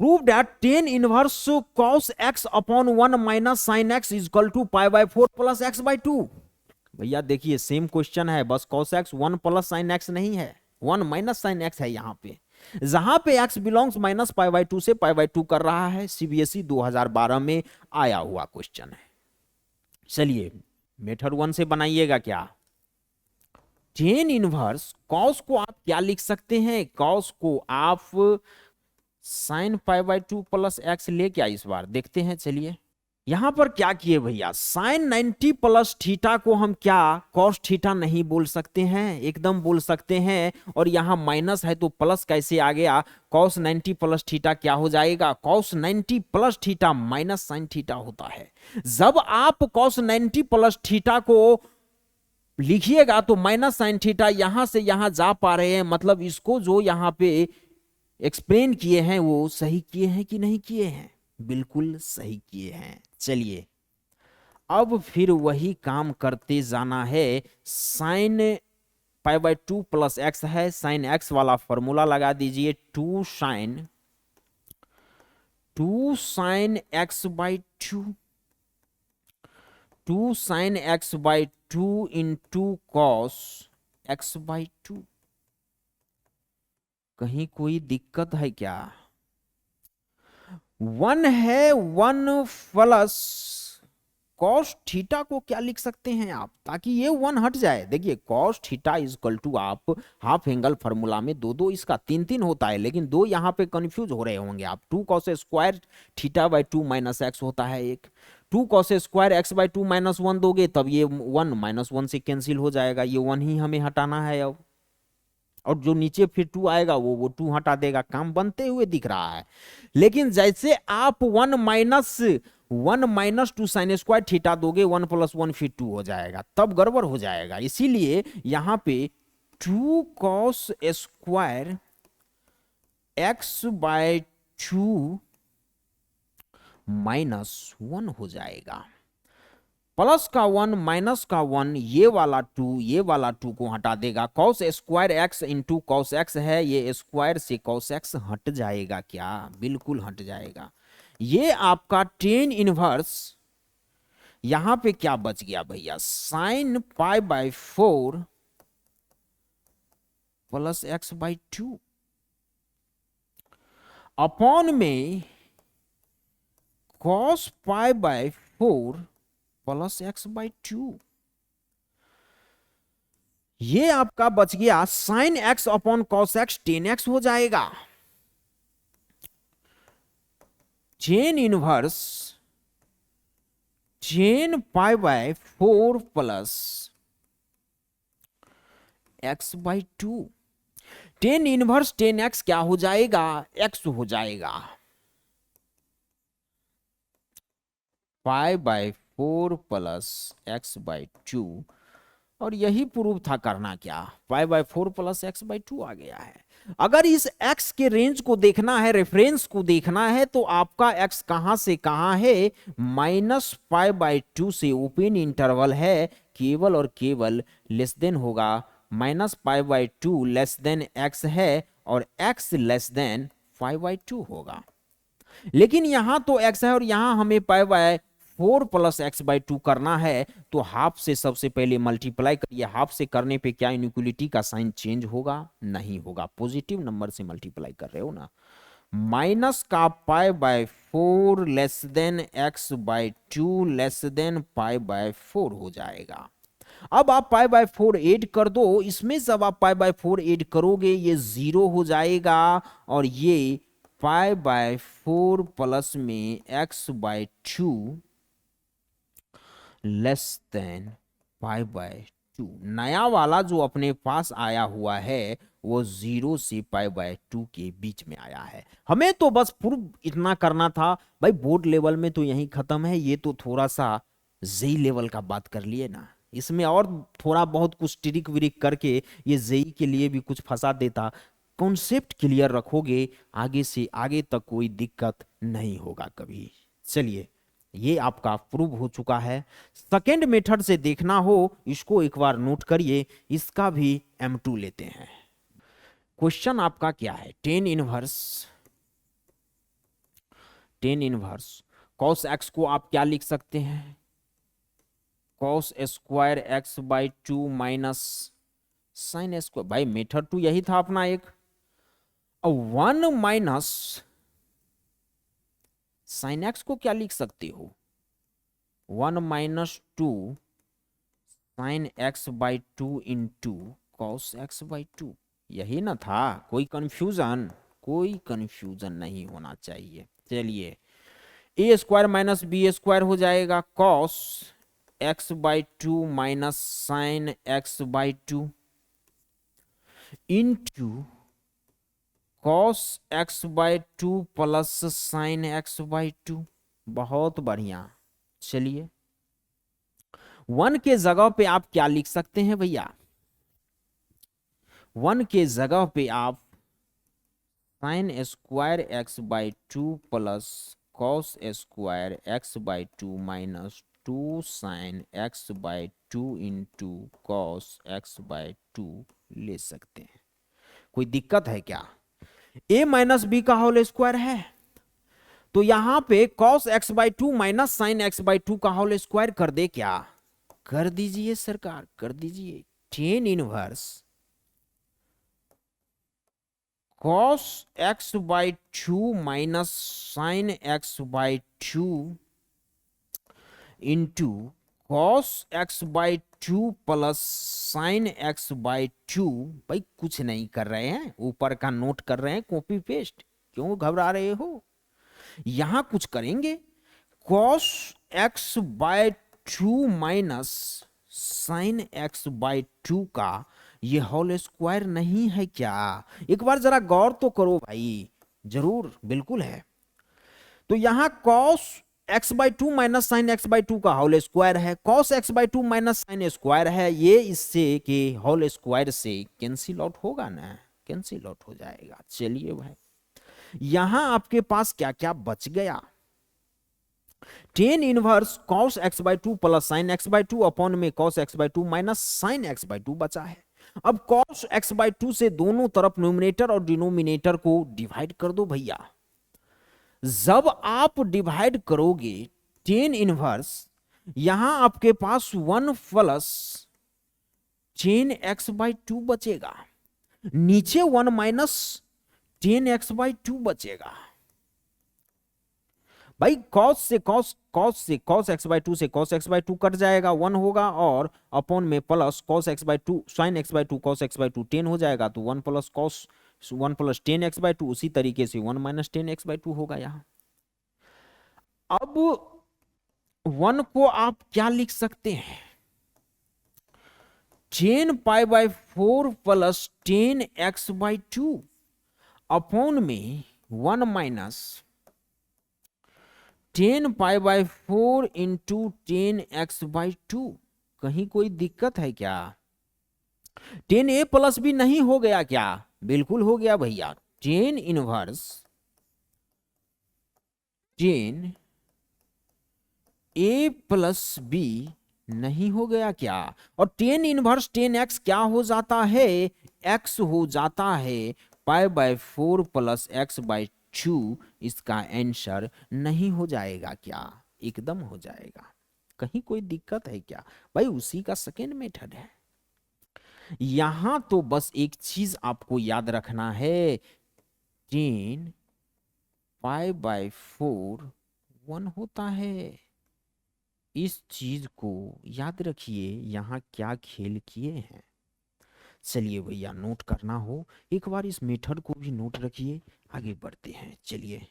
Prove that tan inverse cos x upon 1 minus sine x equal to pi by 4 plus x by 2। भैया देखिए same question है, बस cos x 1 plus sine x नहीं है, 1 minus sine x है यहां पे, जहां पे x belongs minus pi by 2 से पाई बाय 2 कर रहा है। सीबीएसई 2012 में आया हुआ क्वेश्चन है। चलिए मेथड 1 से बनाइएगा क्या। टेन इनवर्स कॉस को आप क्या लिख सकते हैं, कॉस को आप sign pi by 2 plus x ले क्या, इस बार देखते हैं। चलिए यहां पर क्या किए भैया, साइन 90 प्लस थीटा को हम क्या कॉस थीटा नहीं बोल सकते हैं, एकदम बोल सकते हैं। और यहां माइनस है तो प्लस कैसे आ गया, कॉस 90 प्लस थीटा क्या हो जाएगा, cos 90 plus theta minus sine theta होता है। जब आप कॉस 90 प्लस थीटा को लिखिएगा तो माइनस साइन थीटा यहां से यहां जा पा रहे हैं, मतलब इसको जो यहां पे एक्सप्लेन किए हैं वो सही किए हैं कि नहीं किए हैं, बिल्कुल सही किए हैं। चलिए अब फिर वही काम करते जाना है। Sine pi by 2 plus x है, साइन एक्स वाला फॉर्मूला लगा दीजिए, 2 sine x by 2 sine x by 2 into cos x by 2। कहीं कोई दिक्कत है क्या, 1 है 1 प्लस कॉस थीटा को क्या लिख सकते हैं आप, ताकि ये 1 हट जाए। देखिए cos theta is equal to आप हाफ एंगल फॉर्मूला में 2 इसका 3 होता है, लेकिन 2 यहां पे कंफ्यूज हो रहे होंगे आप। 2 cos square theta by 2 minus x होता है एक, 2 cos square x by 2 minus 1 दोगे तब ये 1 माइनस 1 से कैंसिल हो जाएगा, ये 1 ही हमें हटाना है अब। और जो नीचे फिर 2 आएगा वो 2 हटा देगा, काम बनते हुए दिख रहा है। लेकिन जैसे आप 1 माइनस 2 साइन स्क्वायर थीटा दोगे, 1 प्लस 1 फिर 2 हो जाएगा, तब गड़बड़ हो जाएगा। इसीलिए यहां पे 2 cos square x by 2 minus 1 हो जाएगा, प्लस का 1 माइनस का 1, ये वाला 2 को हटा देगा, cos square x into cos x है, ये स्क्वायर से कॉस एक्स हट जाएगा क्या, बिल्कुल हट जाएगा। ये आपका टेन इनवर्स यहां पे क्या बच गया भैया, sine pi by 4 plus x by 2 upon में cos pi by 4 plus x by 2। ये आपका बच गया sine x upon cos x, tan x हो जाएगा। Tan inverse tan pi by 4 plus x by 2, tan inverse tan x क्या हो जाएगा, एक्स हो जाएगा। Pi by 4 plus x by 2, और यही प्रूव था करना क्या, pi by 4 plus x by 2 आ गया है। अगर इस x के रेंज को देखना है, रेफरेंस को देखना है, तो आपका x कहां से कहां है, माइनस पाई बाय 2 से ओपन इंटरवल है, केवल और केवल लेस देन होगा, minus pi by 2 less then x है, और x लेस देन 5 बाय 2 होगा। लेकिन यहां तो x है और यहां हमें pi by 4 plus x by 2 करना है, तो हाफ से सबसे पहले मल्टीप्लाई करिए। हाफ से करने पे क्या इनइक्वलिटी का साइन चेंज होगा, नहीं होगा, पॉजिटिव नंबर से मल्टीप्लाई कर रहे हो ना। माइनस का pi by 4 less than x by 2 less than pi by 4 हो जाएगा। अब आप पाई बाय 4 ऐड कर दो इसमें, जब आप पाई बाय 4 ऐड करोगे ये 0 हो जाएगा, और ये पाई बाय 4 प्लस में x by 2 less than pi by 2, नया वाला जो अपने पास आया हुआ है वो 0 से पाई बाय 2 के बीच में आया है। हमें तो बस प्रूफ इतना करना था भाई, बोर्ड लेवल में तो यही खत्म है, ये तो थोड़ा सा जेई लेवल का बात कर लिए ना, इसमें और थोड़ा बहुत कुछ ट्रिक विरिक करके ये जेई के लिए भी कुछ फंसा देता। कॉन्सेप्ट क्लियर रखोगे, आगे से आगे तक कोई दिक्कत नहीं होगा कभी। चलिए ये आपका प्रूव हो चुका है। सेकेंड मेथड से देखना हो इसको एक बार नोट करिए, इसका भी M2 लेते हैं। क्वेश्चन आपका क्या है, ten inverse ten inverse cos x को आप क्या लिख सकते हैं, cos square x by two minus sine square. भाई मेथड टू यही था अपना एक। वन माइनस साइन एक्स को क्या लिख सकते हो, one minus two sine x by two into cos x by to. यही ना था, कोई कंफ्यूजन, कोई कंफ्यूजन नहीं होना चाहिए। चलिए ए स्क्वायर माइनस बी स्क्वायर हो जाएगा cos x by two minus sine x by two into cos x by two plus sine x by to. बहुत बढ़िया। चलिए वन के जगह पे आप क्या लिख सकते हैं भैया, वन के जगह पे आप sine square x by two plus cos square x by two minus two sine x by two into cos x by to ले सकते हैं। कोई दिक्कत है क्या, a माइनस बी का होल स्क्वायर है, तो यहां पे cos x by two minus sine x by to का होल स्क्वायर कर दे क्या, कर दीजिए सरकार, कर दीजिए। Ten inverse cos x by two minus sine x by two into cos x by two plus sine x by to. भाई कुछ नहीं कर रहे हैं, ऊपर का नोट कर रहे हैं, कॉपी पेस्ट, क्यों घबरा रहे हो। यहां कुछ करेंगे, cos x by two minus sine x by two का ये होल स्क्वायर नहीं है क्या, एक बार जरा गौर तो करो भाई। जरूर, बिल्कुल है। तो यहां cos x by two minus sine x by to का होल स्क्वायर है, cos x by two minus sine square है, ये इससे के होल स्क्वायर से कैंसिल आउट होगा ना, कैंसिल आउट हो जाएगा। चलिए भाई यहां आपके पास क्या क्या बच गया, tan inverse cos x by two plus sine x by two upon में cos x by two minus sine x by two बचा है। अब कॉस एक्स बाई टू से दोनों तरफ न्यूमिनेटर और डिनोमिनेटर को डिवाइड कर दो भैया। जब आप डिवाइड करोगे टेन इनवर्स, यहां आपके पास one plus tan x by two बचेगा, नीचे one minus tan x by two बचेगा। भाई कॉस से कॉस एक्स बाई टू से cos x by two cut जाएगा, वन होगा, और अपॉन में plus cos x by two sine x by two cos x by two tan हो जाएगा, तो one plus cos one plus tan x by two, उसी तरीके से one minus tan x by to होगा यहां। अब वन को आप क्या लिख सकते हैं, tan pi by four plus tan x by two upon में one minus tan pi by four into tan x by two. कहीं कोई दिक्कत है क्या, टेन ए प्लस बी नहीं हो गया क्या, बिल्कुल हो गया भैया। टेन इनवर्स टेन ए प्लस बी नहीं हो गया क्या, और टेन इनवर्स टेन एक्स क्या हो जाता है, एक्स हो जाता है, pi by four plus x by two. इसका आंसर नहीं हो जाएगा क्या, एकदम हो जाएगा। कहीं कोई दिक्कत है क्या भाई, उसी का सेकेंड मेथड है। यहां तो बस एक चीज आपको याद रखना है, ten pi by four one होता है, इस चीज को याद रखिए। यहां क्या खेल किए हैं, चलिए भैया नोट करना हो एक बार इस मेथड को भी नोट रखिए, आगे बढ़ते हैं। चलिए